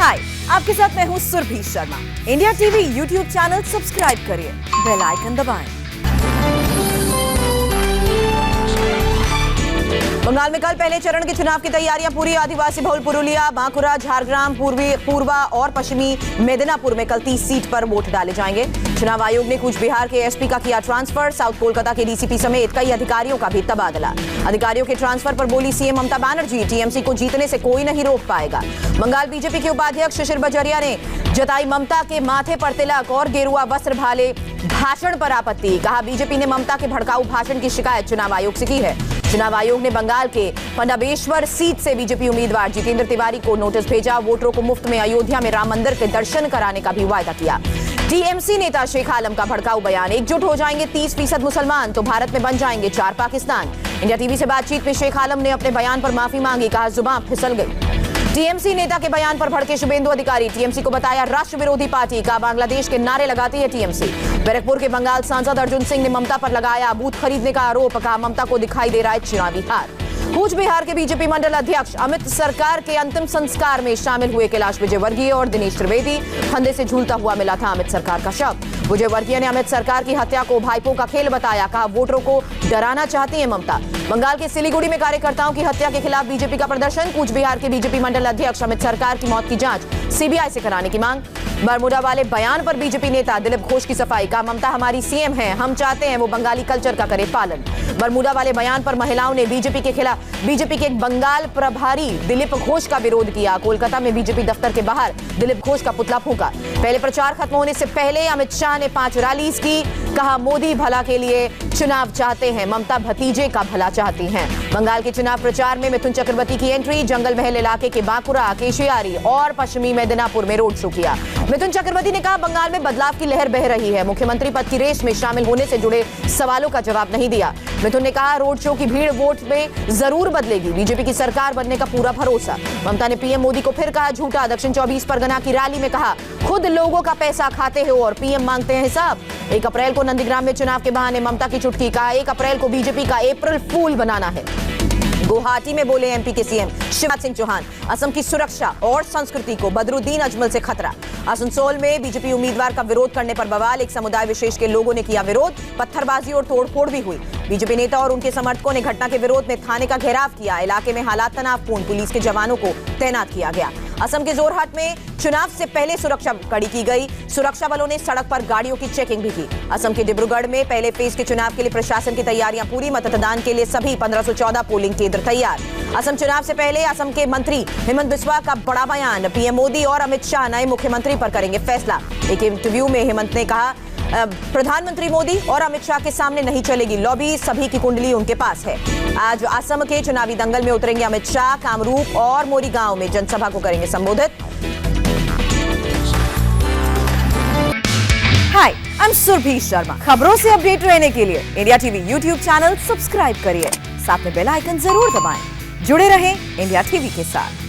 हाय, आपके साथ मैं हूँ Surbhi Sharma. India TV YouTube channel subscribe करिए, बेल आइकन दबाएं। बंगाल में कल पहले चरण के चुनाव की तैयारियां पूरी। आदिवासी बहुल पुरुलिया, बांकुरा, झारग्राम, पूर्वा और पश्चिमी मेदिनीपुर में कल 30 सीट पर वोट डाले जाएंगे। चुनाव आयोग ने कूच बिहार के एसपी का किया ट्रांसफर। साउथ कोलकाता के डीसीपी समेत कई अधिकारियों का भी तबादला। अधिकारियों के ट्रांसफर पर बोली सीएम ममता बनर्जी, टीएमसी को जीतने से कोई नहीं रोक पाएगा। बंगाल बीजेपी के उपाध्यक्ष शिशिर बजरिया ने जताई ममता के माथे पर तिलक और गेरुआ वस्त्र भाले भाषण पर आपत्ति। कहा बीजेपी ने ममता के भड़काऊ भाषण की शिकायत चुनाव आयोग से की है। चुनाव आयोग ने बंगाल के पंडाबेश्वर सीट से बीजेपी उम्मीदवार जितेंद्र तिवारी को नोटिस भेजा। वोटरों को मुफ्त में अयोध्या में राम मंदिर के दर्शन कराने का भी वायदा किया। टीएमसी नेता शेख आलम का भड़काऊ बयान, एकजुट हो जाएंगे 30% मुसलमान तो भारत में बन जाएंगे 4 पाकिस्तान। इंडिया टीवी से बातचीत में शेख आलम ने अपने बयान पर माफी मांगी। कहा जुबान फिसल गई। टीएमसी नेता के बयान पर भड़के शुभेंदु अधिकारी, टीएमसी को बताया राष्ट्र विरोधी पार्टी। का बांग्लादेश के नारे लगाती है टीएमसी। बैरकपुर के बंगाल सांसद अर्जुन सिंह ने ममता पर लगाया बूथ खरीदने का आरोप। कहा ममता को दिखाई दे रहा है चुनावी हार। कूच बिहार के बीजेपी मंडल अध्यक्ष अमित सरकार के अंतिम संस्कार में शामिल हुए कैलाश विजयवर्गीय और दिनेश त्रिवेदी। फंदे से झूलता हुआ मिला था अमित सरकार का शव। विजयवर्गीय ने अमित सरकार की हत्या को भाईपों का खेल बताया। कहा वोटरों को डराना चाहती है ममता। बंगाल के सिलीगुड़ी में कार्यकर्ताओं की हत्या के खिलाफ बीजेपी का प्रदर्शन। कूच बिहार के बीजेपी मंडल अध्यक्ष अमित सरकार की मौत की जांच सीबीआई से कराने की मांग। बरमुडा वाले बयान पर बीजेपी नेता दिलीप घोष की सफाई। कहा ममता हमारी सीएम है, हम चाहते हैं वो बंगाली कल्चर का करे पालन। बरमुडा वाले बयान पर महिलाओं ने बीजेपी के एक बंगाल प्रभारी दिलीप घोष का विरोध किया। कोलकाता में बीजेपी दफ्तर के बाहर दिलीप घोष का पुतला फूंका। पहले प्रचार खत्म होने से पहले अमित शाह ने 5 रैलीज की। कहा मोदी भला के लिए चुनाव चाहते हैं, ममता भतीजे का भला चाहती हैं। बंगाल के चुनाव प्रचार में मिथुन चक्रवर्ती की एंट्री। जंगल महल इलाके के बांकुरा, केशियारी और पश्चिमी मेदिनीपुर में रोड शो किया। मिथुन चक्रवर्ती ने कहा बंगाल में बदलाव की लहर बह रही है। मुख्यमंत्री पद की रेस में शामिल होने से जुड़े सवालों का जवाब नहीं दिया। मिथुन ने कहा रोड शो की भीड़ वोट में जरूर बदलेगी। बीजेपी की सरकार बनने का पूरा भरोसा। ममता ने पीएम मोदी को फिर कहा झूठा। दक्षिण 24 परगना की रैली में कहा खुद लोगों का पैसा खाते हो और पीएम मांगते हैं हिसाब। 1 अप्रैल को नंदीग्राम में चुनाव के बहाने ममता की चुटकी। कहा 1 अप्रैल को बीजेपी का अप्रैल फूल बनाना है। गुवाहाटी में बोले एमपी के सीएम शिवराज सिंह चौहान, असम की सुरक्षा और संस्कृति को बदरुद्दीन अजमल से खतरा। आसनसोल में बीजेपी उम्मीदवार का विरोध करने पर बवाल। एक समुदाय विशेष के लोगों ने किया विरोध। पत्थरबाजी और तोड़फोड़ भी हुई। बीजेपी नेता और उनके समर्थकों ने घटना के विरोध में थाने का घेराव किया। इलाके में हालात तनावपूर्ण, पुलिस के जवानों को तैनात किया गया। असम के जोरहाट में चुनाव से पहले सुरक्षा कड़ी की गई। सुरक्षा बलों ने सड़क पर गाड़ियों की चेकिंग भी की। असम के डिब्रूगढ़ में पहले फेज के चुनाव के लिए प्रशासन की तैयारियां पूरी। मतदान के लिए सभी 1514 पोलिंग केंद्र तैयार। असम चुनाव से पहले असम के मंत्री हेमंत बिस्वा का बड़ा बयान। पीएम मोदी और अमित शाह नए मुख्यमंत्री पर करेंगे फैसला। एक इंटरव्यू में हेमंत ने कहा प्रधानमंत्री मोदी और अमित शाह के सामने नहीं चलेगी लॉबी, सभी की कुंडली उनके पास है। आज असम के चुनावी दंगल में उतरेंगे अमित शाह। कामरूप और मोरीगांव में जनसभा को करेंगे संबोधित। हाय, आई एम सुरभि शर्मा। खबरों से अपडेट रहने के लिए India TV YouTube channel subscribe करिए, साथ में बेल आइकन जरूर दबाएं। जुड़े रहें इंडिया टीवी के साथ।